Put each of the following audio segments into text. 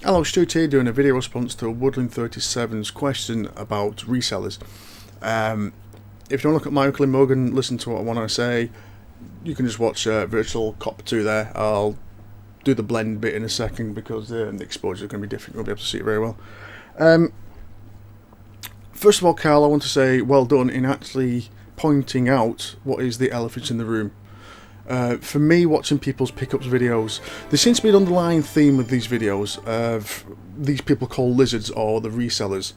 Hello, Stuart here doing a video response to Woodlin 37's question about resellers. If you want to look at my ugly mug and listen to what I want to say, you can just watch Virtual Cop 2 there. I'll do the blend bit in a second because the exposure is going to be different. You'll be able to see it very well. First of all, Carl, I want to say well done in actually pointing out what is the elephant in the room. For me, watching people's pickups videos, there seems to be an underlying theme with these videos of these people called lizards or the resellers,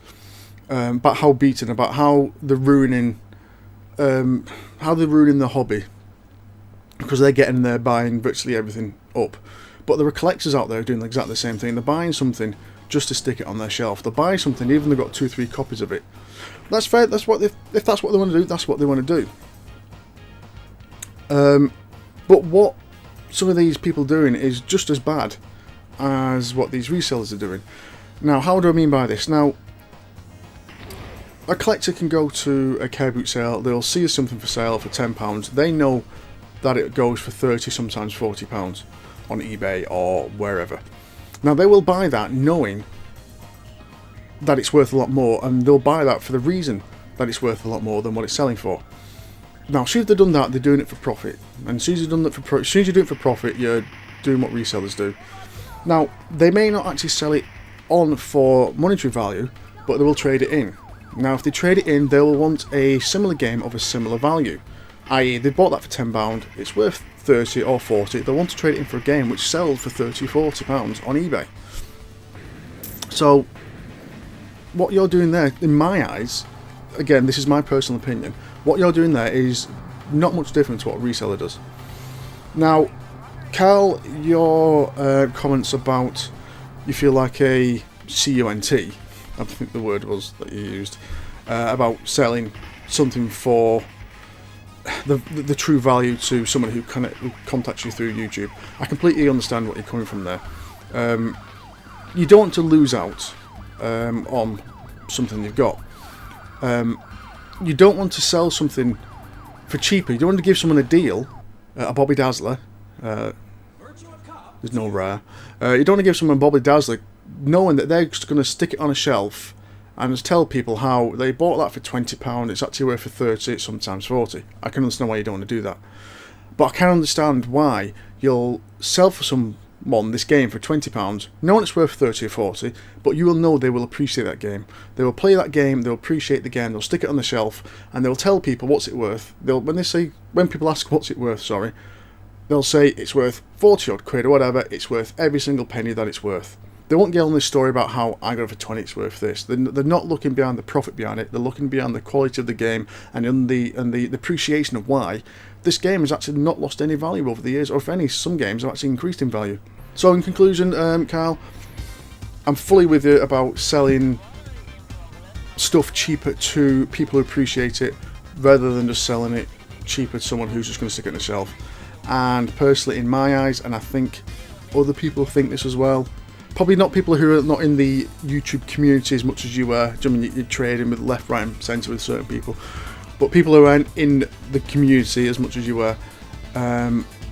about how beaten, about how they're ruining the hobby because they're getting there buying virtually everything up. But there are collectors out there doing exactly the same thing. They're buying something just to stick it on their shelf. They're buying something even if they've got 2 or 3 copies of it. That's fair. That's what if that's what they want to do. That's what they want to do. But what some of these people are doing is just as bad as what these resellers are doing. Now, how do I mean by this? Now, a collector can go to a car boot sale, they'll see something for sale for £10, they know that it goes for £30, sometimes £40 on eBay or wherever. Now, they will buy that knowing that it's worth a lot more, and they'll buy that for the reason that it's worth a lot more than what it's selling for. Now, as soon as they've done that, they're doing it for profit. And as soon as you've done that as soon as you do it for profit, you're doing what resellers do. Now, they may not actually sell it on for monetary value, but they will trade it in. Now, if they trade it in, they'll want a similar game of a similar value. I.e., they bought that for £10, it's worth 30 or 40. They'll want to trade it in for a game which sells for 30 or £40 on eBay. So, what you're doing there, in my eyes, again, this is my personal opinion, what you're doing there is not much different to what a reseller does. Now, Carl, your comments about you feel like a cunt, I think the word was that you used, about selling something for the true value to someone who contacts you through YouTube. I completely understand what you're coming from there. You don't want to lose out on something you've got. You don't want to sell something for cheaper. You don't want to give someone a deal, a Bobby Dazzler. There's no rare. You don't want to give someone a Bobby Dazzler knowing that they're just going to stick it on a shelf and just tell people how they bought that for £20, it's actually worth for 30, sometimes 40. I can understand why you don't want to do that. But I can understand why you'll sell for someone this game for £20, knowing it's worth 30 or 40, but you will know they will appreciate that game. They will play that game, they'll appreciate the game, they'll stick it on the shelf, and they'll tell people what's it worth. When people ask what's it worth, they'll say it's worth 40 odd quid or whatever, it's worth every single penny that it's worth. They won't get on this story about how I got it for 20, it's worth this. They're not looking behind the profit behind it, they're looking beyond the quality of the game and the appreciation of why this game has actually not lost any value over the years, or if any, some games have actually increased in value. So in conclusion, Carl, I'm fully with you about selling stuff cheaper to people who appreciate it rather than just selling it cheaper to someone who's just going to stick it on the shelf. And personally, in my eyes, and I think other people think this as well, probably not people who are not in the YouTube community as much as you are. I mean, you're trading with left, right and centre with certain people, but people who aren't in the community as much as you are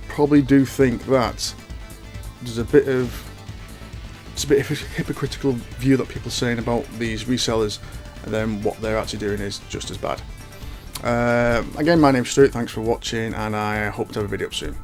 probably do think that there's a bit of a hypocritical view that people are saying about these resellers, and then what they're actually doing is just as bad. Again, my name's Stuart, thanks for watching, and I hope to have a video up soon.